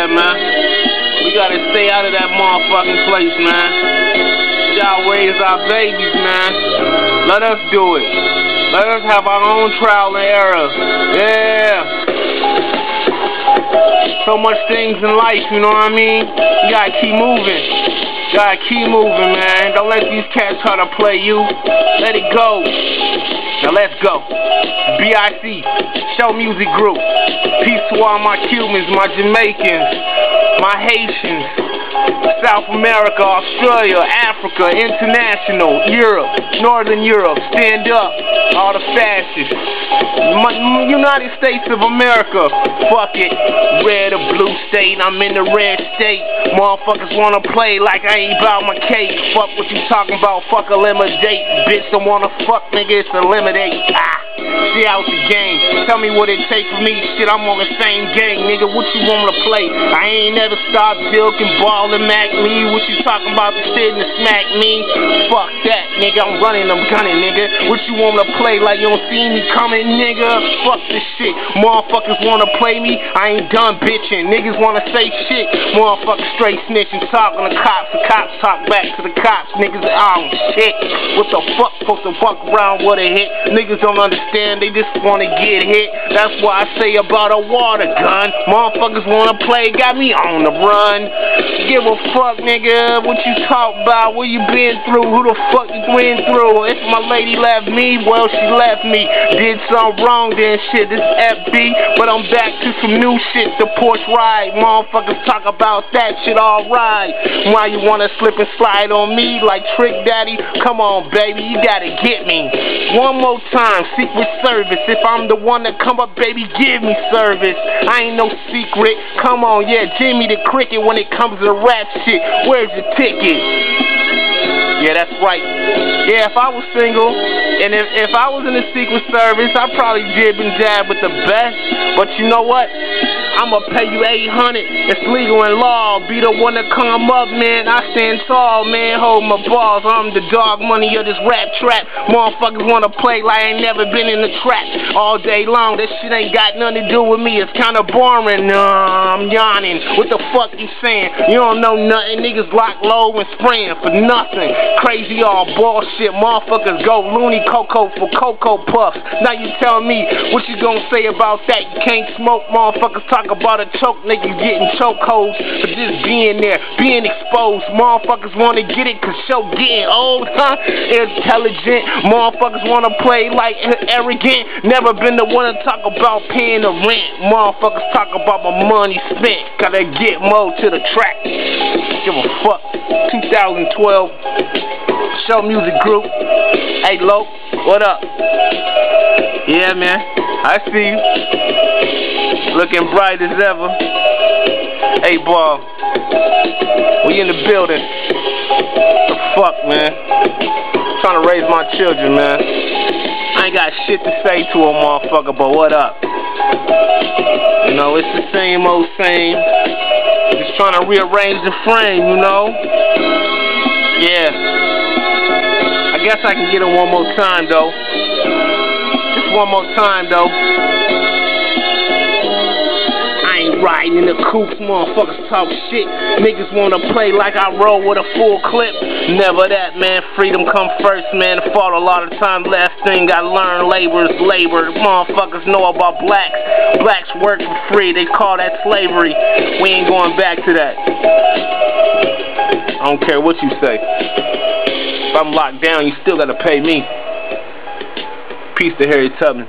that, man. We gotta stay out of that motherfucking place, man. Y'all raise our babies, man. Let us do it. Let us have our own trial and error. Yeah. So much things in life, you know what I mean? You gotta keep moving. You gotta keep moving, man. Don't let these cats try to play you. Let it go. Now let's go. BIC, Show Music Group. Peace to all my Cubans, my Jamaicans, my Haitians, South America, Australia, Africa, International, Europe, Northern Europe. Stand up, all the fascists. United States of America. Fuck it. Red or blue state, I'm in the red state. Motherfuckers wanna play like I ain't bout my cake. Fuck what you talking about, fuck eliminate. Bitch don't wanna fuck, nigga, it's eliminate. See out the game. Tell me what it take for me. Shit, I'm on the same gang, nigga. What you want to play? I ain't never stopped bilking, ballin', Mac me. What you talking about? The shit and smack me? Fuck that, nigga. I'm running, I'm gunning, nigga. What you want to play like you don't see me coming, nigga? Fuck this shit. Motherfuckers want to play me. I ain't done bitching. Niggas want to say shit. Motherfuckers straight snitching, talking to cops. The cops talk back to the cops. Niggas, oh shit. What the fuck? Supposed to fuck around with a hit? Niggas don't understand. They just want to get hit. That's why I say about a water gun. Motherfuckers want to play. Got me on the run. Give a fuck, nigga. What you talk about? What you been through? Who the fuck you been through? If my lady left me, well, she left me. Did something wrong, then shit. This FB. But I'm back to some new shit. The Porsche ride. Motherfuckers talk about that shit, alright. Why you want to slip and slide on me like Trick Daddy? Come on, baby. You gotta get me. One more time. Secret Service. If I'm the one that come up, baby, give me service. I ain't no secret. Come on, yeah, Jimmy the Cricket when it comes to rap shit. Where's your ticket? Yeah, that's right. Yeah, if I was single, and if I was in the Secret Service, I'd probably jib and jab with the best. But you know what? I'ma pay you $800. It's legal in law. Be the one to come up, man. I stand tall, man. Hold my balls. I'm the dog money of this rap trap. Motherfuckers wanna play like I ain't never been in the trap all day long. That shit ain't got nothing to do with me. It's kinda boring. I'm yawning. What the fuck you saying? You don't know nothing. Niggas lock low and spraying for nothing. Crazy all bullshit. Motherfuckers go loony cocoa for Cocoa Puffs. Now you tell me what you gonna say about that? You can't smoke. Motherfuckers talk about a choke, niggas getting chokeholds for just being there, being exposed. Motherfuckers wanna get it cause show getting old, huh? Intelligent. Motherfuckers wanna play like arrogant. Never been the one to talk about paying the rent. Motherfuckers talk about my money spent. Gotta get more to the track. Give a fuck. 2012 Show Music Group. Hey, Lo, what up? Yeah, man, I see you. Looking bright as ever. Hey, Bob, we in the building. The fuck, man? Trying to raise my children, man. I ain't got shit to say to a motherfucker, but what up? You know, it's the same old same. Just trying to rearrange the frame, you know? Yeah. I guess I can get it one more time, though. Just one more time, though. Riding in the coops, motherfuckers talk shit. Niggas wanna play like I roll with a full clip. Never that, man. Freedom come first, man. The fault a lot of times. Last thing I learned, labor is labor. Motherfuckers know about blacks. Blacks work for free. They call that slavery. We ain't going back to that. I don't care what you say. If I'm locked down, you still gotta pay me. Peace to Harriet Tubman.